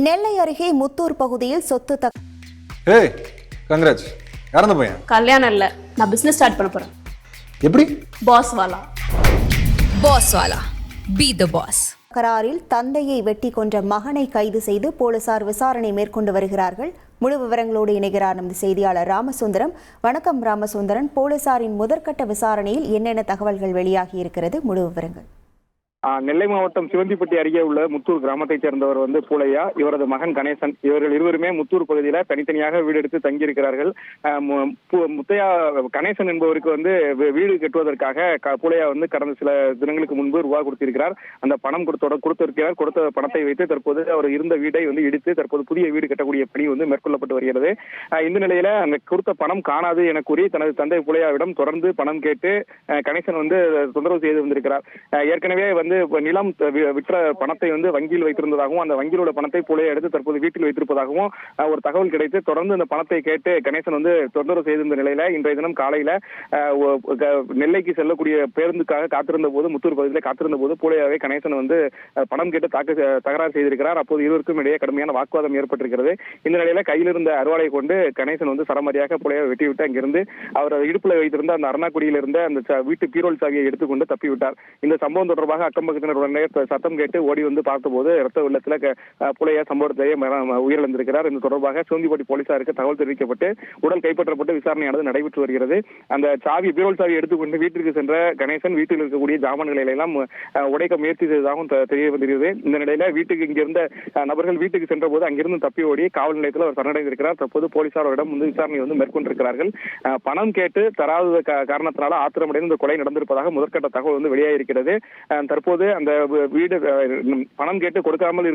நெல்லை அருகே முத்தூர் பகுதியில் சொத்து ஏய் கங்கராஜ், யார் அந்த பையன்? கல்யாணம் இல்ல, நான் பிசினஸ் ஸ்டார்ட் பண்ண போறேன். எப்படி? பாஸ் வாலா. பாஸ் வாலா, பி தி பாஸ். தகராறில் தந்தையை வெட்டி கொன்ற மகனை கைது செய்து போலீசார் விசாரணை மேற்கொண்டு வருகிறார்கள். முழு விவரங்களோடு இணைகிறார் நமது செய்தியாளர் ராமசுந்தரம். வணக்கம் ராமசுந்தரன். போலீசாரின் முதற்கட்ட விசாரணையில் என்னென்ன தகவல்கள் வெளியாகி இருக்கிறது? முழு விவரங்கள். நெல்லை மாவட்டம் சிவந்திப்பட்டி அருகே உள்ள முத்தூர் கிராமத்தைச் சேர்ந்தவர் பூலையா, இவரது மகன் கணேசன். இவர்கள் இருவருமே முத்தூர் பகுதியில தனித்தனியாக வீடு எடுத்து தங்கியிருக்கிறார்கள். முத்தையா கணேசன் என்பவருக்கு வீடு கட்டுவதற்காக பூலையா கடந்த சில தினங்களுக்கு முன்பு ரூபா கொடுத்திருக்கிறார். அந்த பணம் கொடுத்திருக்கிறார். கொடுத்த பணத்தை வைத்து தற்போது அவர் இருந்த வீட்டை இடித்து தற்போது புதிய வீடு கட்டக்கூடிய பணி மேற்கொள்ளப்பட்டு வருகிறது. இந்த நிலையில அந்த கொடுத்த பணம் காணாது என கூறி தனது தந்தை பூலையாவிடம் தொடர்ந்து பணம் கேட்டு கணேசன் தொந்தரவு செய்து வந்திருக்கிறார். ஏற்கனவே நிலம் விற்ற பணத்தை வங்கியில் வைத்திருந்ததாகவும் அந்த வங்கியில் உள்ள பணத்தை புலையை எடுத்து தற்போது வீட்டில் வைத்திருப்பதாகவும் ஒரு தகவல் கிடைத்து தொடர்ந்து அந்த பணத்தை கேட்டு கணேசன் தொந்தரவு செய்திருந்த நிலையில இன்றைய தினம் காலையில நெல்லைக்கு செல்லக்கூடிய பேருந்துக்காக காத்திருந்த போது, முத்தூர் பகுதியில் காத்திருந்த போது புலையாவை கணேசன் பணம் கேட்டு தகராறு செய்திருக்கிறார். அப்போது இருவருக்கும் இடையே கடுமையான வாக்குவாதம் ஏற்பட்டிருக்கிறது. இந்த நிலையில கையில் இருந்த அருவாளை கொண்டு கணேசன் சரமாரியாக புலையாவை வெட்டிவிட்டு அங்கிருந்து அவர் இடுப்புல வைத்திருந்த அந்த அருணாக்குடியில் இருந்த அந்த வீட்டு பீரோல் சாவியை எடுத்துக்கொண்டு தப்பிவிட்டார். இந்த சம்பவம் தொடர்பாக அக்கம்பக்கத்தினருடனே சத்தம் கேட்டு ஓடி பார்த்தபோது ரத்த வெள்ளத்தில் புலையா சம்பவத்திலேயே உயிரிழந்திருக்கிறார். இது தொடர்பாக சிவந்திப்பட்டி போலீசாருக்கு தகவல் தெரிவிக்கப்பட்டு உடல் கைப்பற்றப்பட்டு விசாரணையானது நடைபெற்று வருகிறது. அந்த பீரோல் சாவி எடுத்துக்கொண்டு வீட்டிற்கு சென்ற கணேசன் வீட்டில் இருக்கக்கூடிய ஜாமான்களை எல்லாம் உடைக்க முயற்சி செய்ததாகவும் தெரிய வந்திருக்கிறது. இந்த நிலையில வீட்டுக்கு இங்கிருந்த நபர்கள் வீட்டுக்கு சென்ற போது அங்கிருந்து தப்பி ஓடி காவல் நிலையத்தில் அவர் சரணடைந்திருக்கிறார். தற்போது போலீசாரிடம் விசாரணை மேற்கொண்டிருக்கிறார்கள். பணம் கேட்டு தராத காரணத்தினால ஆத்திரமடைந்து இந்த கொலை நடந்திருப்பதாக முதற்கட்ட தகவல் வெளியாகியிருக்கிறது. தற்போது அந்த வீடு பணம் கேட்டு கொடுக்காமல்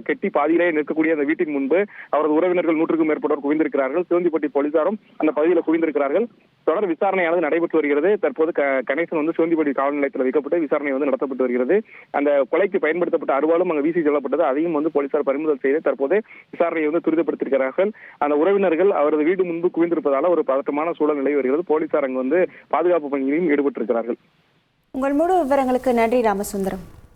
கெட்டி பாதியிலே நிற்கக்கூடிய அந்த வீட்டின் முன்பு அவரது உறவினர்கள் 100க்கும் மேற்பட்டோர் குவிந்திருக்கிறார்கள். சிவந்திப்பட்டி போலீசாரும் அந்த பகுதியில் குவிந்திருக்கிறார்கள். தொடர் விசாரணையானது நடைபெற்று வருகிறது. தற்போது கணேசன் சிவந்திப்பட்டி காவல் நிலையத்தில் வைக்கப்பட்டு விசாரணை நடத்தப்பட்டு வருகிறது. அந்த கொலைக்கு பயன்படுத்தப்பட்ட அருவாலும் அங்கு வீசி செல்லப்பட்டது. அதையும் போலீசார் பறிமுதல் செய்து தற்போது விசாரணையை துரிதப்படுத்தியிருக்கிறார்கள். அந்த உறவினர்கள் அவரது வீடு முன்பு குவிந்திருப்பதால் ஒரு பதட்டமான சூழல் நிலவி வருகிறது. போலீசார் அங்கு பாதுகாப்பு பணியிலும் ஈடுபட்டிருக்கிறார்கள். உங்கள் முழு விவரங்களுக்கு நன்றி ராமசுந்தரம்.